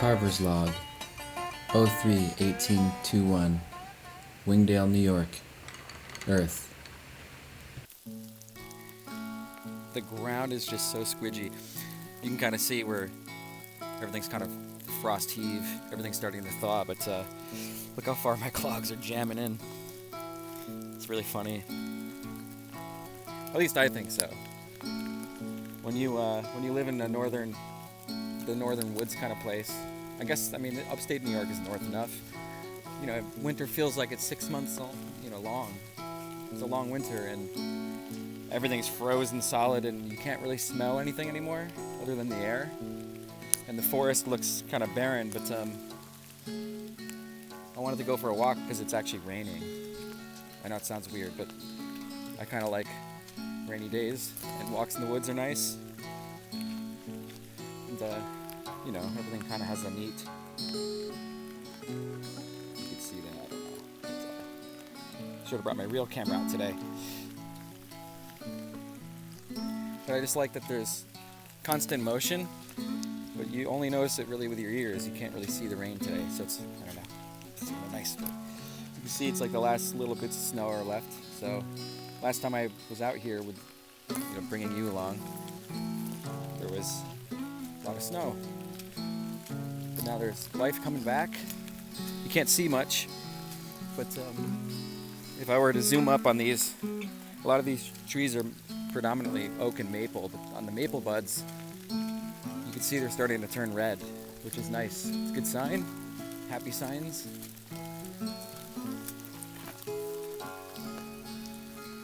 Carvers Log, 03-1821, Wingdale, New York, Earth. The ground is just so squidgy. You can kind of see where everything's kind of frost heave, everything's starting to thaw, but look how far my clogs are jamming in. It's really funny. At least I think so. When you live in the northern woods kind of place, I guess, I mean, upstate New York is north enough. You know, winter feels like it's 6 months, long. It's a long winter, and everything's frozen solid, and you can't really smell anything anymore other than the air. And the forest looks kind of barren, but I wanted to go for a walk because it's actually raining. I know it sounds weird, but I kind of like rainy days, and walks in the woods are nice. And everything kind of has a neat. You can see that. I don't know. Should have brought my real camera out today. But I just like that there's constant motion, but you only notice it really with your ears. You can't really see the rain today, so it's, I don't know, it's kind of nice. But you can see it's like the last little bits of snow are left. So last time I was out here with, bringing you along, there was a lot of snow. But now there's life coming back. You can't see much, but if I were to zoom up on these, a lot of these trees are predominantly oak and maple, but on the maple buds, you can see they're starting to turn red, which is nice. It's a good sign, happy signs.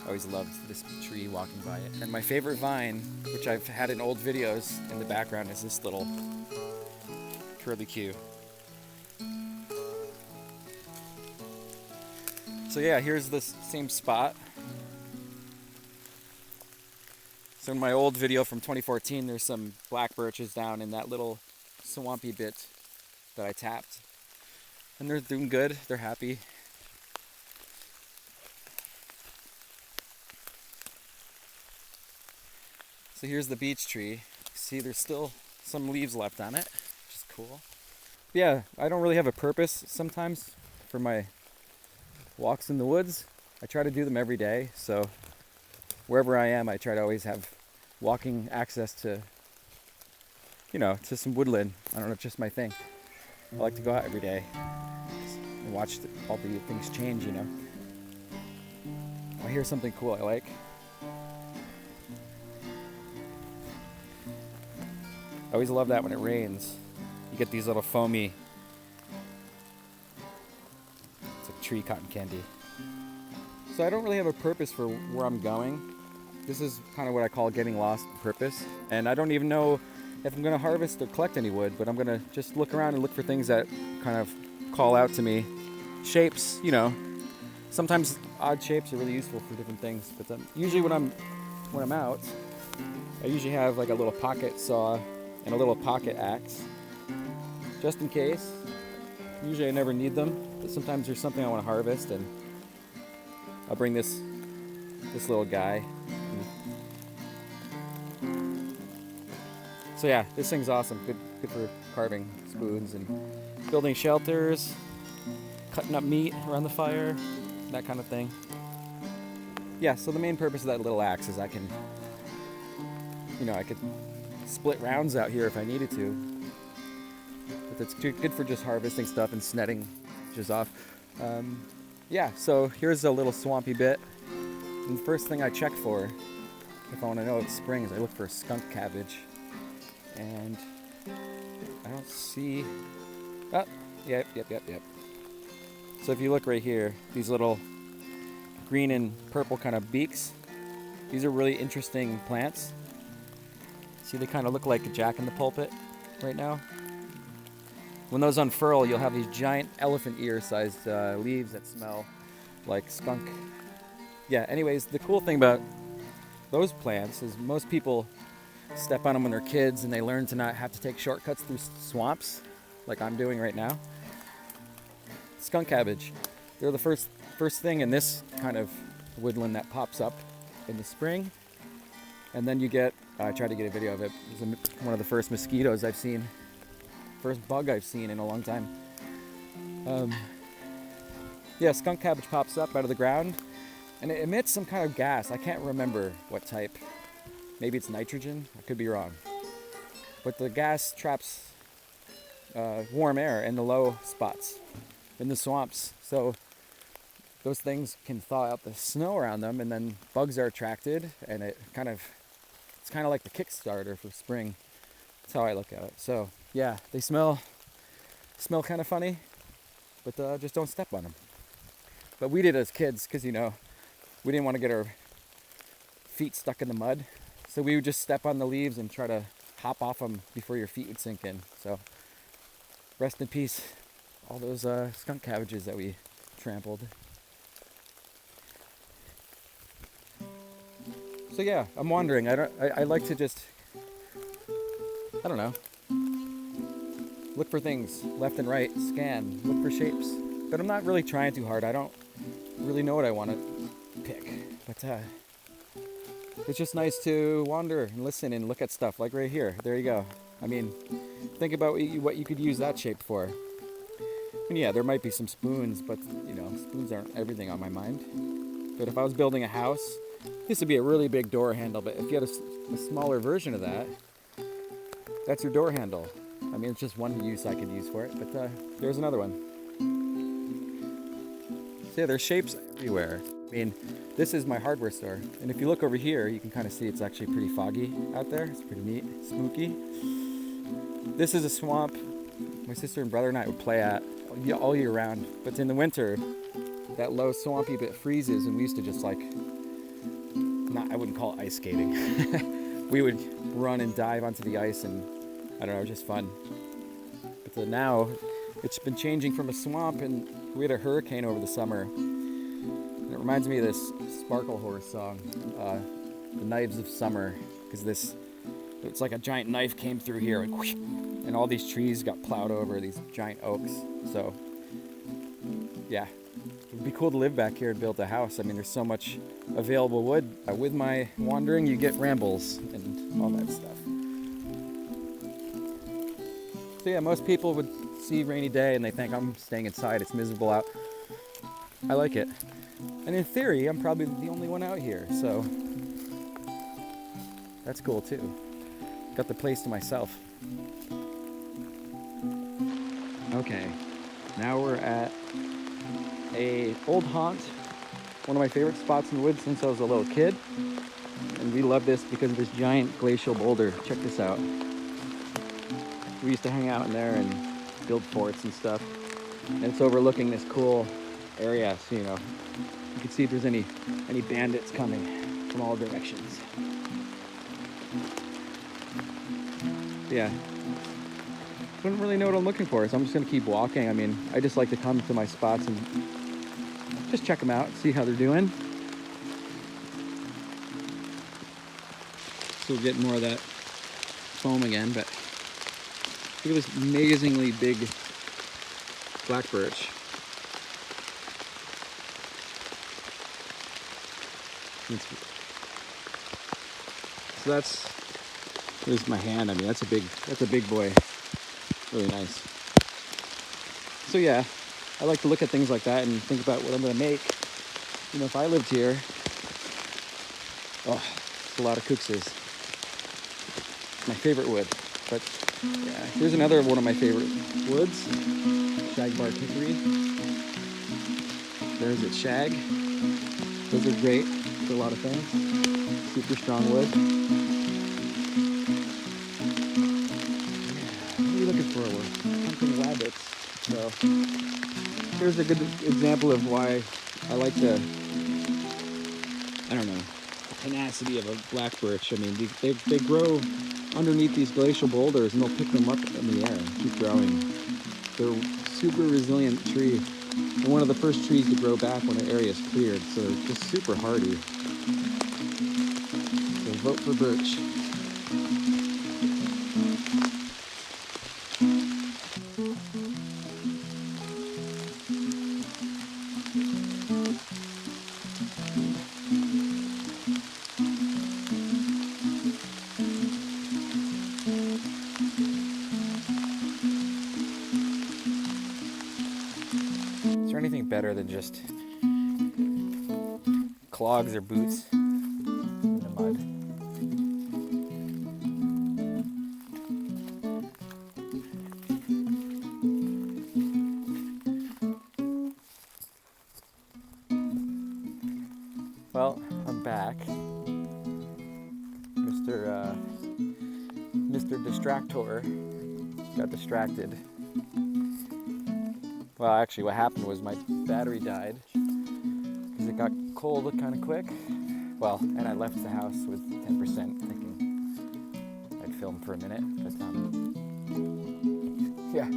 I always loved this tree walking by it. And my favorite vine, which I've had in old videos in the background, is this little curlicue. So yeah, here's the same spot. So in my old video from 2014, there's some black birches down in that little swampy bit that I tapped. And they're doing good, they're happy. So here's the beech tree. See, there's still some leaves left on it, which is cool. But yeah, I don't really have a purpose sometimes for my walks in the woods. I try to do them every day, so wherever I am, I try to always have walking access to, to some woodland. I don't know, it's just my thing. I like to go out every day and watch all the things change, I hear something cool I like. I always love that when it rains. You get these little foamy, it's like tree cotton candy. So I don't really have a purpose for where I'm going. This is kind of what I call getting lost in purpose. And I don't even know if I'm going to harvest or collect any wood, but I'm going to just look around and look for things that kind of call out to me. Shapes, sometimes odd shapes are really useful for different things. But usually when I'm out, I usually have like a little pocket saw and a little pocket axe, just in case. Usually I never need them, but sometimes there's something I want to harvest, and I'll bring this little guy. So yeah, this thing's awesome. Good for carving spoons and building shelters, cutting up meat around the fire, that kind of thing. Yeah, so the main purpose of that little axe is I could split rounds out here if I needed to. But it's good for just harvesting stuff and snedding just off. Yeah, so here's a little swampy bit. And the first thing I check for, if I want to know it's spring, is I look for skunk cabbage. And I don't see... Oh, yep. So if you look right here, these little green and purple kind of beaks, these are really interesting plants. See, they kind of look like a jack-in-the-pulpit right now. When those unfurl, you'll have these giant elephant ear-sized leaves that smell like skunk. Yeah, anyways, the cool thing about those plants is most people step on them when they're kids and they learn to not have to take shortcuts through swamps like I'm doing right now. Skunk cabbage. They're the first thing in this kind of woodland that pops up in the spring. And then you get, I tried to get a video of it. It was one of the first mosquitoes I've seen first bug I've seen in a long time. Yeah, skunk cabbage pops up out of the ground, and it emits some kind of gas. I can't remember what type. Maybe it's nitrogen. I could be wrong. But the gas traps warm air in the low spots, in the swamps. So those things can thaw out the snow around them, and then bugs are attracted, and it's kind of like the Kickstarter for spring. That's how I look at it. So yeah, they smell kind of funny, but just don't step on them. But we did as kids, because we didn't want to get our feet stuck in the mud, so we would just step on the leaves and try to hop off them before your feet would sink in. So rest in peace, all those skunk cabbages that we trampled. So yeah, I'm wandering. I like to just, I don't know, look for things left and right, scan, look for shapes. But I'm not really trying too hard. I don't really know what I want to pick. But it's just nice to wander and listen and look at stuff, like right here. There you go. I mean, think about what you could use that shape for. And yeah, there might be some spoons, but spoons aren't everything on my mind. But if I was building a house, this would be a really big door handle. But if you had a smaller version of that, that's your door handle. I mean, it's just one use I could use for it. But there's another one. So yeah, there's shapes everywhere. I mean, this is my hardware store. And if you look over here, you can kind of see it's actually pretty foggy out there. It's pretty neat, spooky. This is a swamp my sister and brother and I would play at all year round. But in the winter, that low swampy bit freezes, and we used to just I wouldn't call it ice skating. We would run and dive onto the ice, and I don't know, just fun. But now it's been changing from a swamp, and we had a hurricane over the summer. And it reminds me of this Sparkle Horse song, The Knives of Summer, because it's like a giant knife came through here, and whoosh, and all these trees got plowed over, these giant oaks. So yeah, it would be cool to live back here and build a house. I mean, there's so much available wood. With my wandering, you get rambles and all that stuff. So yeah, most people would see rainy day and they think I'm staying inside, it's miserable out. I like it. And in theory, I'm probably the only one out here, so that's cool too. Got the place to myself. Okay, now we're at a old haunt, one of my favorite spots in the woods since I was a little kid. And we love this because of this giant glacial boulder. Check this out. We used to hang out in there and build forts and stuff. And it's overlooking this cool area, so you can see if there's any bandits coming from all directions. Yeah. Wouldn't really know what I'm looking for, so I'm just gonna keep walking. I mean, I just like to come to my spots and just check them out, see how they're doing. So we'll get more of that foam again, but look at this amazingly big black birch. So here's my hand. I mean, that's a big boy. Really nice. So yeah, I like to look at things like that and think about what I'm gonna make. If I lived here, it's a lot of kuxas. My favorite wood. But yeah, here's another one of my favorite woods, shagbark hickory. There's its shag. Those are great for a lot of things. Super strong wood. Looking for hunting rabbits. So here's a good example of why I like the tenacity of a black birch. I mean, they grow underneath these glacial boulders, and they'll pick them up in the air and keep growing. They're a super resilient tree, and one of the first trees to grow back when the area is cleared. So they're just super hardy. So vote for birch. better than just clogs or boots in the mud. Well, I'm back. Mr. Distractor got distracted. Well, actually what happened was my battery died because it got cold kind of quick. Well, and I left the house with 10% thinking I'd film for a minute, but yeah.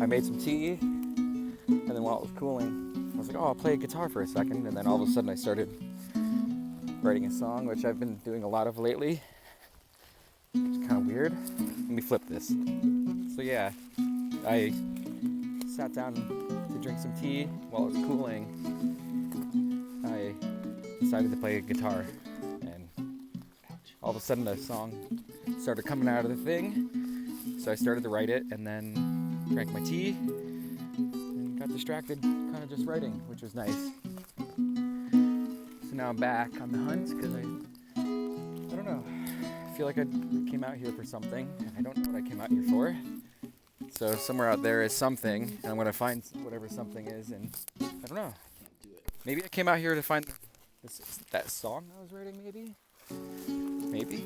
I made some tea, and then while it was cooling, I was like, oh, I'll play guitar for a second, and then all of a sudden I started writing a song, which I've been doing a lot of lately. It's kind of weird. Let me flip this. So yeah, I sat down to drink some tea while it was cooling. I decided to play a guitar, and all of a sudden the song started coming out of the thing. So I started to write it, and then drank my tea and got distracted kind of just writing, which was nice. So now I'm back on the hunt because I don't know, I feel like I came out here for something. I don't know what I came out here for. So somewhere out there is something, and I'm going to find whatever something is, and I don't know. Maybe I came out here to find that song I was writing, maybe? Maybe?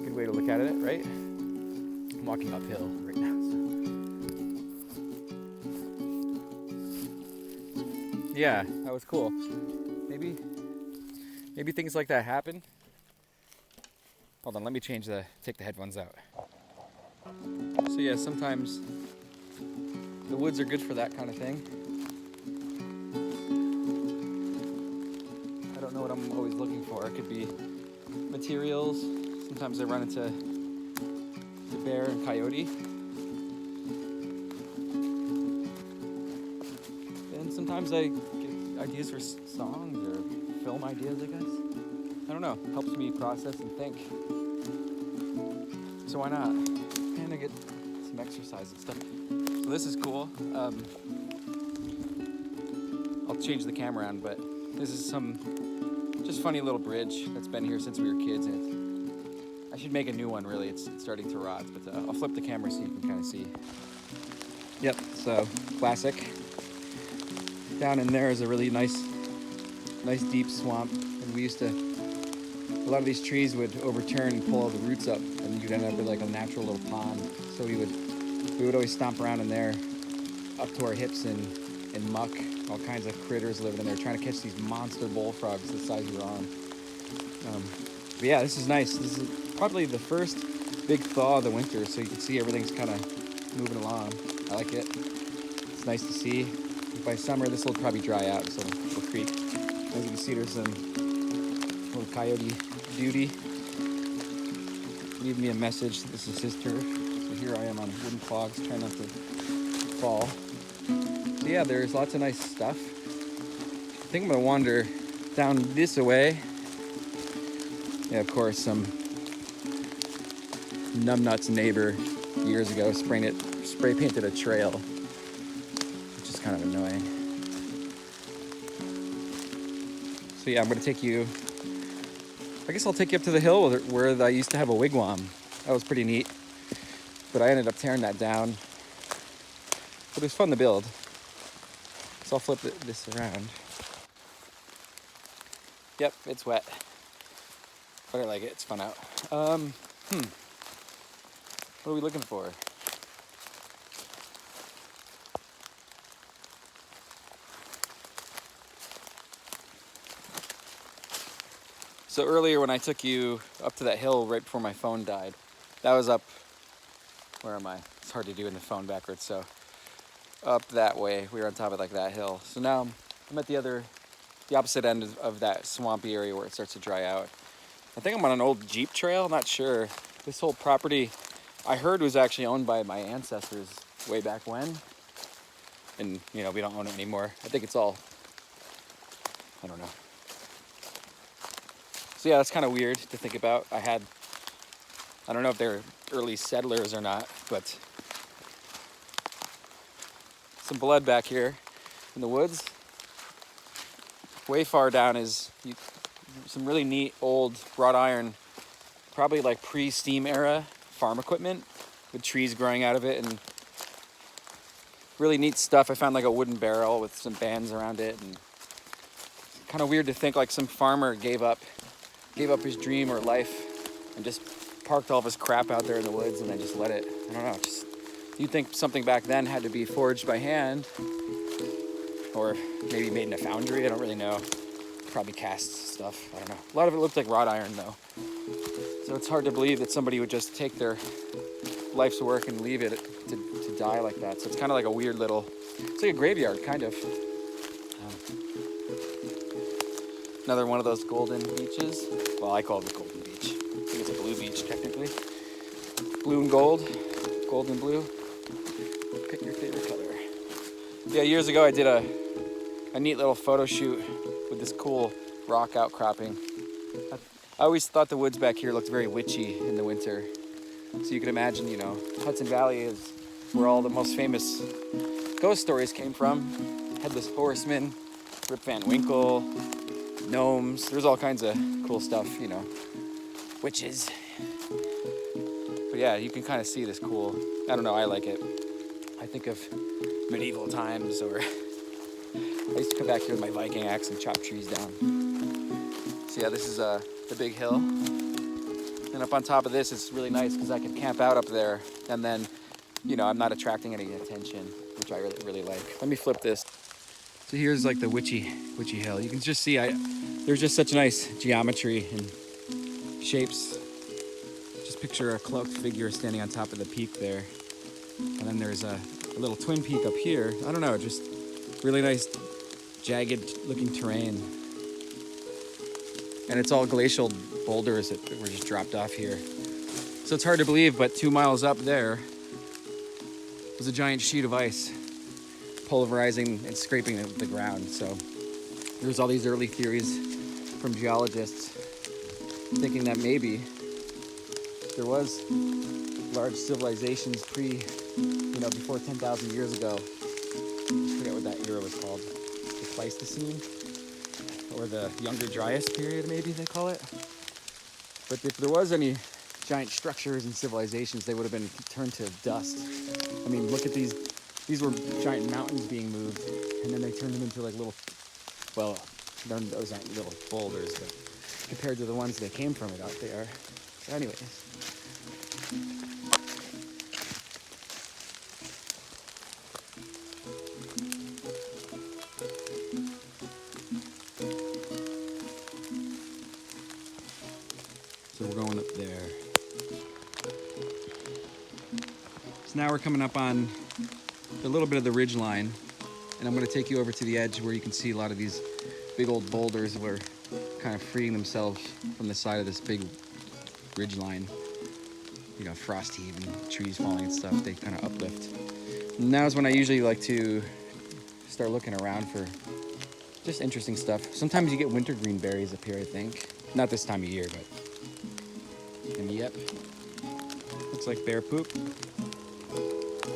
Good way to look at it, right? I'm walking uphill right now. So. Yeah, that was cool. Maybe things like that happen. Hold on, let me take the headphones out. So yeah, sometimes the woods are good for that kind of thing. I don't know what I'm always looking for. It could be materials. Sometimes I run into the bear and coyote. And sometimes I get ideas for songs or film ideas, I guess. I don't know. Helps me process and think. So why not? And I get some exercise and stuff. So this is cool. I'll change the camera around, but this is some just funny little bridge that's been here since we were kids, and I should make a new one. Really, it's starting to rot, but I'll flip the camera so you can kind of see. Yep. So classic. Down in there is a really nice deep swamp, and we used to. A lot of these trees would overturn and pull all the roots up, and you'd end up with like a natural little pond. So we would always stomp around in there, up to our hips in muck. All kinds of critters living in there, trying to catch these monster bullfrogs the size of your arm. But yeah, this is nice. This is probably the first big thaw of the winter, so you can see everything's kind of moving along. I like it. It's nice to see. By summer, this will probably dry out, so it'll creek. As you can see, there's some little coyote beauty. Leave me a message. This is his turf. So here I am on wooden clogs, trying not to fall. So yeah, there's lots of nice stuff. I think I'm gonna wander down this way. Yeah, of course, some numbnuts neighbor years ago spray painted a trail, which is kind of annoying. So yeah, I'm gonna take you. I guess I'll take you up to the hill where I used to have a wigwam. That was pretty neat, but I ended up tearing that down. But it was fun to build. So I'll flip this around. Yep, it's wet. But I like it, it's fun out. What are we looking for? So earlier when I took you up to that hill right before my phone died, that was up, where am I? It's hard to do in the phone backwards, so up that way, we were on top of like that hill. So now I'm at the opposite end of that swampy area where it starts to dry out. I think I'm on an old Jeep trail, I'm not sure. This whole property, I heard, was actually owned by my ancestors way back when. And, you know, we don't own it anymore. I think it's all, I don't know. So yeah, that's kind of weird to think about. I don't know if they're early settlers or not, but some blood back here in the woods. Way far down is some really neat old wrought iron, probably like pre-steam era farm equipment with trees growing out of it and really neat stuff. I found like a wooden barrel with some bands around it, and kind of weird to think like some farmer gave up his dream or life and just parked all of his crap out there in the woods and then just let it, I don't know, just, you'd think something back then had to be forged by hand or maybe made in a foundry. I don't really know. Probably cast stuff. I don't know. A lot of it looked like wrought iron though. So it's hard to believe that somebody would just take their life's work and leave it to die like that. So it's kind of like a weird little, it's like a graveyard kind of. Another one of those golden beaches. Well, I call it the golden beach. I think it's a blue beach technically. Blue and gold, gold and blue. Pick your favorite color. Yeah, years ago I did a neat little photo shoot with this cool rock outcropping. I always thought the woods back here looked very witchy in the winter. So you can imagine, you know, Hudson Valley is where all the most famous ghost stories came from. Headless Horseman, Rip Van Winkle, gnomes. There's all kinds of cool stuff, you know, witches. But yeah, you can kind of see this cool, I don't know, I like it. I think of medieval times, or I used to come back here with my Viking axe and chop trees down. So yeah, this is the big hill. And up on top of this, it's really nice because I can camp out up there, and then, you know, I'm not attracting any attention, which I really like. Let me flip this. So here's like the witchy hill. You can just see there's just such nice geometry and shapes. Just picture a cloaked figure standing on top of the peak there. And then there's a little twin peak up here. I don't know, just really nice jagged looking terrain. And it's all glacial boulders that were just dropped off here. So it's hard to believe, but 2 miles up there was a giant sheet of ice pulverizing and scraping the ground. So there's all these early theories from geologists thinking that maybe there was large civilizations before 10,000 years ago. I forget what that era was called. The Pleistocene? Or the Younger Dryas period, maybe they call it. But if there was any giant structures and civilizations, they would have been turned to dust. I mean, look at these. These were giant mountains being moved, and then they turned them into like little, well, those aren't little boulders, but compared to the ones they came from, they are. So anyways. So we're going up there. So now we're coming up on a little bit of the ridge line, and I'm going to take you over to the edge where you can see a lot of these big old boulders that were kind of freeing themselves from the side of this big ridge line. You know, frost heave and trees falling and stuff, they kind of uplift. And now is when I usually like to start looking around for just interesting stuff. Sometimes you get wintergreen berries up here, I think. Not this time of year, but. And yep, looks like bear poop.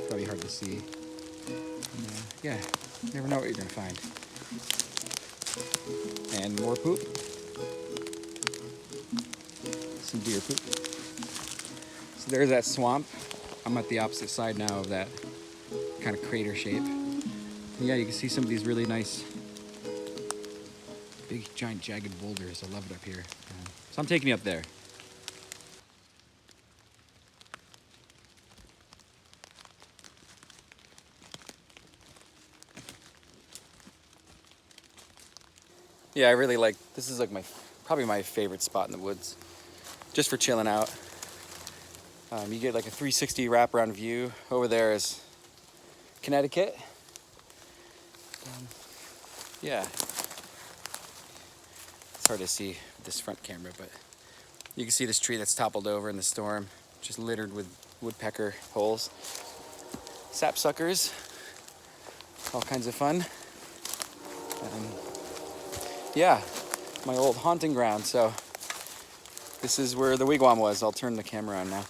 Probably hard to see. Yeah, you never know what you're gonna find. And more poop. Some deer poop. So there's that swamp. I'm at the opposite side now of that kind of crater shape. And yeah, you can see some of these really nice, big, giant, jagged boulders. I love it up here. So I'm taking you up there. Yeah, I really like, this is like probably my favorite spot in the woods, just for chilling out. You get like a 360 wraparound view. Over there is Connecticut. Yeah, it's hard to see with this front camera, but you can see this tree that's toppled over in the storm, just littered with woodpecker holes, sapsuckers, all kinds of fun. Yeah, my old haunting ground. So this is where the wigwam was. I'll turn the camera on now.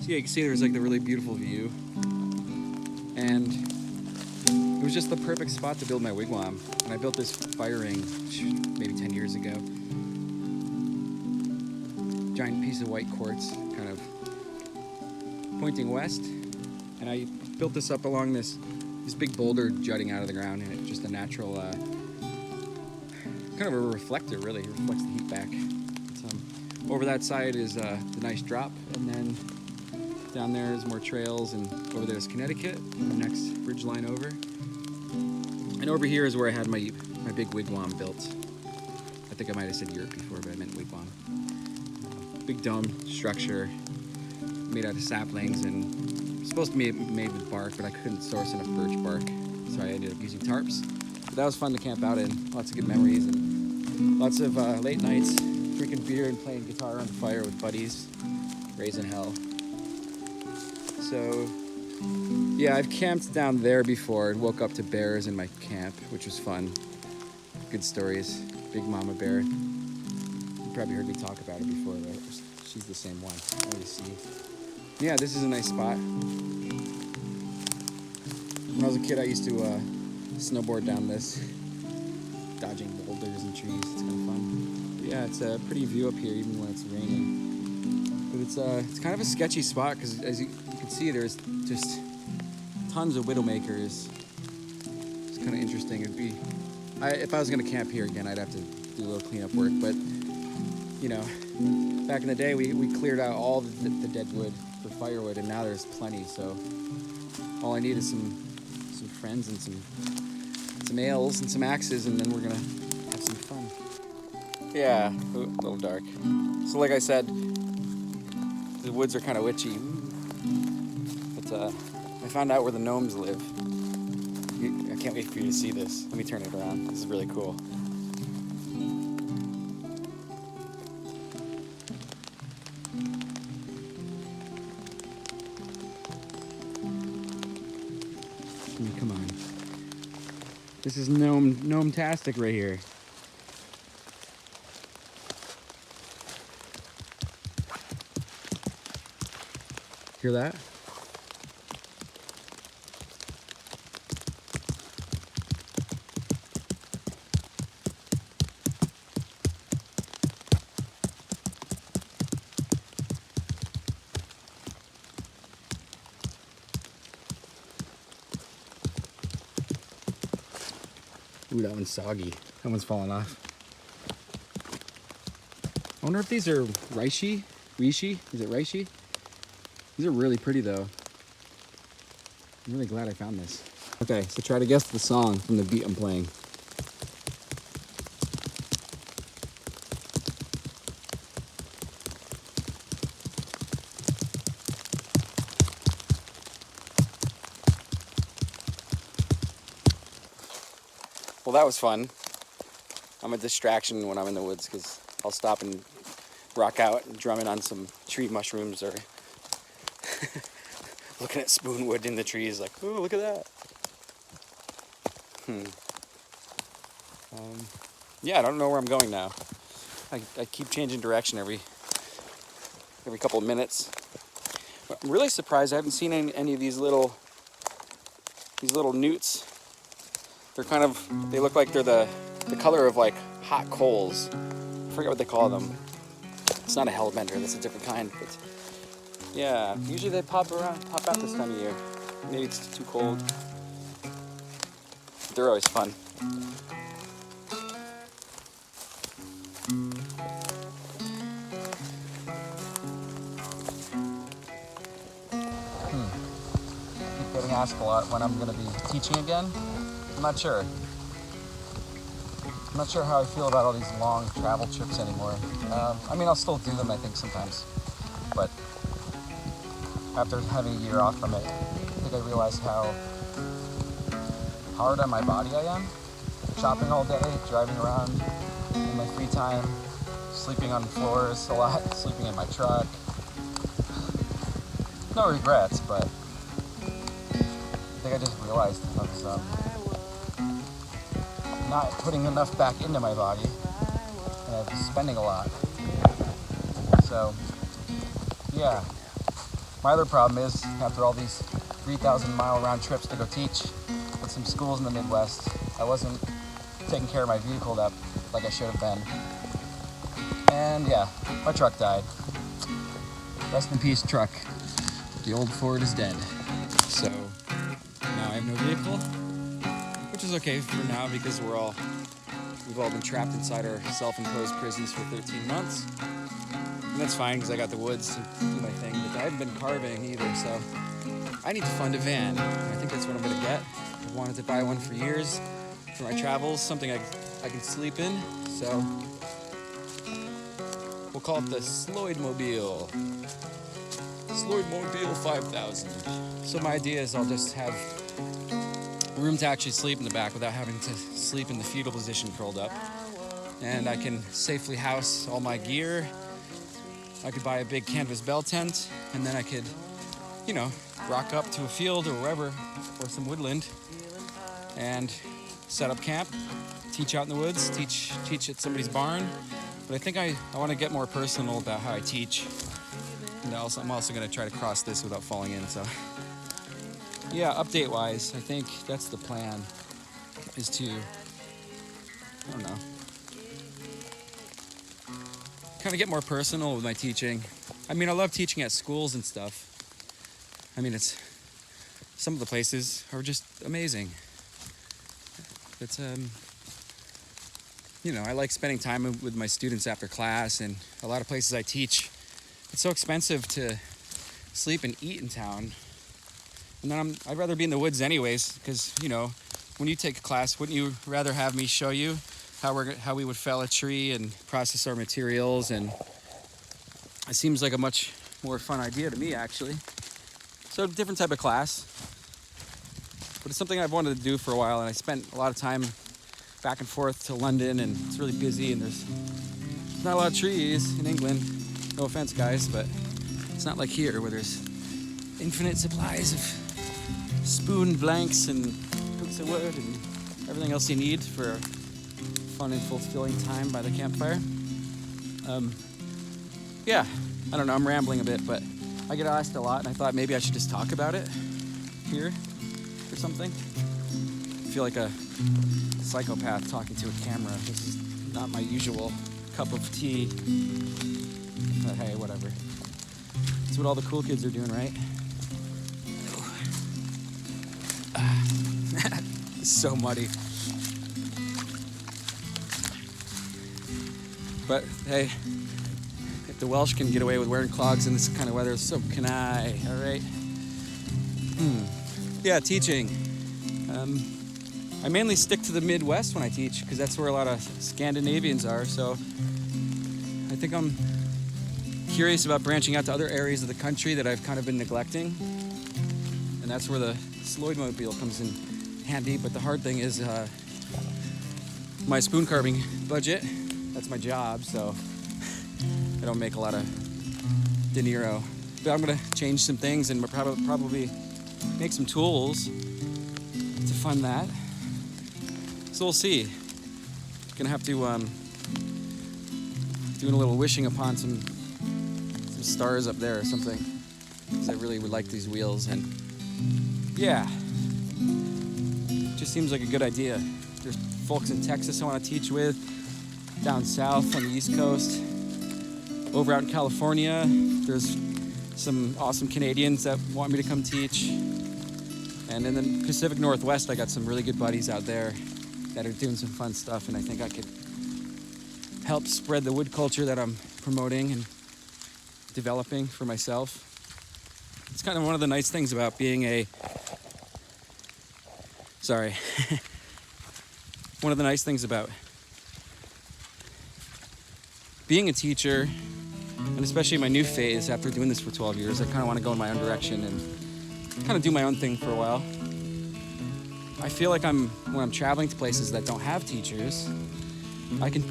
So yeah, you can see there's like the really beautiful view and it was just the perfect spot to build my wigwam. And I built this fire ring maybe 10 years ago. Giant piece of white quartz, kind of pointing west. And I built this up along this big boulder jutting out of the ground, and it's just a natural, kind of a reflector, really. It reflects the heat back. Over that side is the nice drop, and then down there is more trails, and over there is Connecticut, the next ridge line over. And over here is where I had my big wigwam built. I think I might have said yurt before, but I meant wigwam. Big dome structure made out of saplings, and supposed to be made with bark, but I couldn't source enough birch bark, so I ended up using tarps. But that was fun to camp out in. Lots of good memories and lots of late nights drinking beer and playing guitar on the fire with buddies, raising hell. So yeah, I've camped down there before and woke up to bears in my camp, which was fun. Good stories. Big mama bear. You probably heard me talk about her before, but she's the same one. Let me see. Yeah, this is a nice spot. When I was a kid, I used to snowboard down this, dodging boulders and trees. It's kind of fun. But yeah, it's a pretty view up here, even when it's raining. But it's kind of a sketchy spot because, as you can see, there's just tons of widowmakers. It's kind of interesting. It'd be, if I was gonna camp here again, I'd have to do a little cleanup work. But you know, back in the day, we cleared out all the dead wood for firewood, and now there's plenty. So all I need is some friends and some ales and some axes, and then we're gonna have some fun. Yeah, a little dark. So like I said, the woods are kind of witchy. But I found out where the gnomes live. I can't wait for you to see this. Let me turn it around. This is really cool. Come on. This is gnome-tastic right here. Hear that? Ooh, that one's soggy. That one's falling off. I wonder if these are reishi? Reishi? Is it reishi? These are really pretty though. I'm really glad I found this. Okay, so try to guess the song from the beat I'm playing. Well, that was fun. I'm a distraction when I'm in the woods because I'll stop and rock out and drumming on some tree mushrooms or looking at spoonwood in the trees like, oh, look at that. Yeah, I don't know where I'm going now. I keep changing direction every couple of minutes. But I'm really surprised I haven't seen any of these little newts. They're kind of, they look like they're the color of like hot coals. I forget what they call them. It's not a hellbender, that's a different kind. But yeah, usually they pop out this time of year. Maybe it's too cold. They're always fun. Keep getting asked a lot when I'm going to be teaching again. I'm not sure. I'm not sure how I feel about all these long travel trips anymore. I mean, I'll still do them, I think, sometimes. But after having a year off from it, I think I realized how hard on my body I am. Shopping all day, driving around in my free time, sleeping on floors a lot, sleeping in my truck. No regrets, but I think I just realized I was not putting enough back into my body, and I was spending a lot. So, yeah. My other problem is, after all these 3,000-mile round trips to go teach at some schools in the Midwest. I wasn't taking care of my vehicle like I should have been. And yeah, my truck died. Rest in peace, truck. The old Ford is dead. So now I have no vehicle, which is okay for now because we've all been trapped inside our self-imposed prisons for 13 months. And that's fine because I got the woods to do my thing, but I haven't been carving either, so I need to fund a van. And I think that's what I'm gonna get. I've wanted to buy one for years for my travels, something I can sleep in, so we'll call it the Sloydmobile. Sloydmobile 5000. So my idea is I'll just have room to actually sleep in the back without having to sleep in the fetal position curled up. And I can safely house all my gear. I could buy a big canvas bell tent, and then I could, rock up to a field or wherever, or some woodland, and set up camp, teach out in the woods, teach at somebody's barn. But I think I want to get more personal about how I teach. And I'm also going to try to cross this without falling in, so. Yeah, update-wise, I think that's the plan, is to, kind of get more personal with my teaching. I mean, I love teaching at schools and stuff. I mean, some of the places are just amazing. It's, I like spending time with my students after class, and a lot of places I teach, it's so expensive to sleep and eat in town. And then I'd rather be in the woods anyways, because, when you take a class, wouldn't you rather have me show you how we would fell a tree and process our materials? And it seems like a much more fun idea to me, actually. So different type of class, but it's something I've wanted to do for a while, and I spent a lot of time back and forth to London, and it's really busy, and there's not a lot of trees in England. No offense, guys, but it's not like here where there's infinite supplies of spoon blanks and hooks of wood and everything else you need for a fun and fulfilling time by the campfire. Yeah, I don't know, I'm rambling a bit, but I get asked a lot, and I thought maybe I should just talk about it here or something. I feel like a psychopath talking to a camera. This is not my usual cup of tea. But hey, whatever. It's what all the cool kids are doing, right? It's so muddy. But hey, if the Welsh can get away with wearing clogs in this kind of weather, so can I, all right? Yeah, teaching. I mainly stick to the Midwest when I teach because that's where a lot of Scandinavians are, so I think I'm curious about branching out to other areas of the country that I've kind of been neglecting, and that's where the Sloydmobile comes in handy. But the hard thing is my spoon carving budget. That's my job, so I don't make a lot of De Niro. But I'm gonna change some things and probably make some tools to fund that. So we'll see. Gonna have to doing a little wishing upon some stars up there or something, because I really would like these wheels. And yeah, just seems like a good idea. There's folks in Texas I want to teach with, down south on the East Coast, over out in California. There's some awesome Canadians that want me to come teach. And in the Pacific Northwest, I got some really good buddies out there that are doing some fun stuff, and I think I could help spread the wood culture that I'm promoting and developing for myself. It's kind of one of the nice things about being one of the nice things about being a teacher, and especially in my new phase after doing this for 12 years, I kind of want to go in my own direction and kind of do my own thing for a while. I feel like when I'm traveling to places that don't have teachers, I can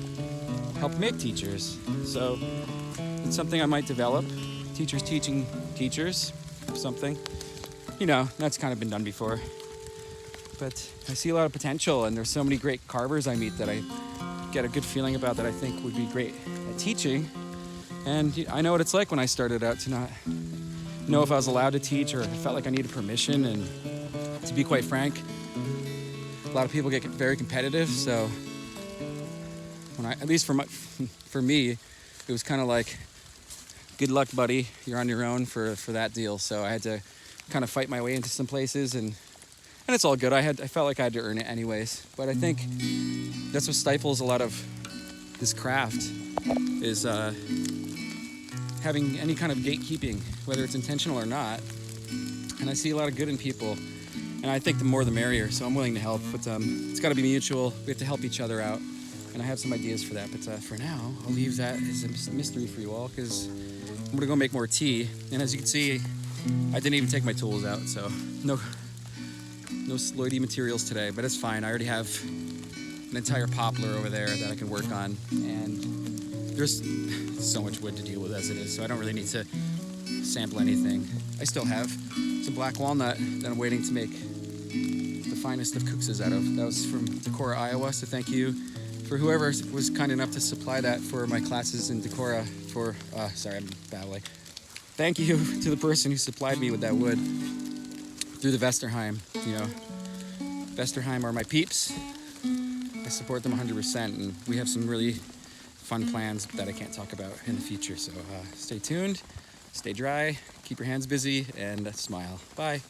help make teachers. So it's something I might develop. Teachers teaching teachers, something. That's kind of been done before. But I see a lot of potential, and there's so many great carvers I meet that I get a good feeling about that I think would be great at teaching. And I know what it's like when I started out to not know if I was allowed to teach or I felt like I needed permission. And to be quite frank, a lot of people get very competitive. So at least for me, it was kind of like, good luck, buddy. You're on your own for that deal. So I had to kind of fight my way into some places, and it's all good. I felt like I had to earn it anyways. But I think that's what stifles a lot of this craft is having any kind of gatekeeping, whether it's intentional or not. And I see a lot of good in people, and I think the more the merrier. So I'm willing to help, but it's got to be mutual. We have to help each other out, and I have some ideas for that. But for now, I'll leave that as a mystery for you all, because I'm gonna go make more tea. And as you can see, I didn't even take my tools out, so no sloidy materials today, but it's fine. I already have an entire poplar over there that I can work on, and there's so much wood to deal with as it is, so I don't really need to sample anything. I still have some black walnut that I'm waiting to make the finest of kuxas out of. That was from Decorah, Iowa, so thank you for whoever was kind enough to supply that for my classes in Decorah sorry, I'm babbling. Thank you to the person who supplied me with that wood through the Vesterheim. Vesterheim are my peeps. I support them 100%, and we have some really fun plans that I can't talk about in the future. So stay tuned, stay dry, keep your hands busy, and smile. Bye.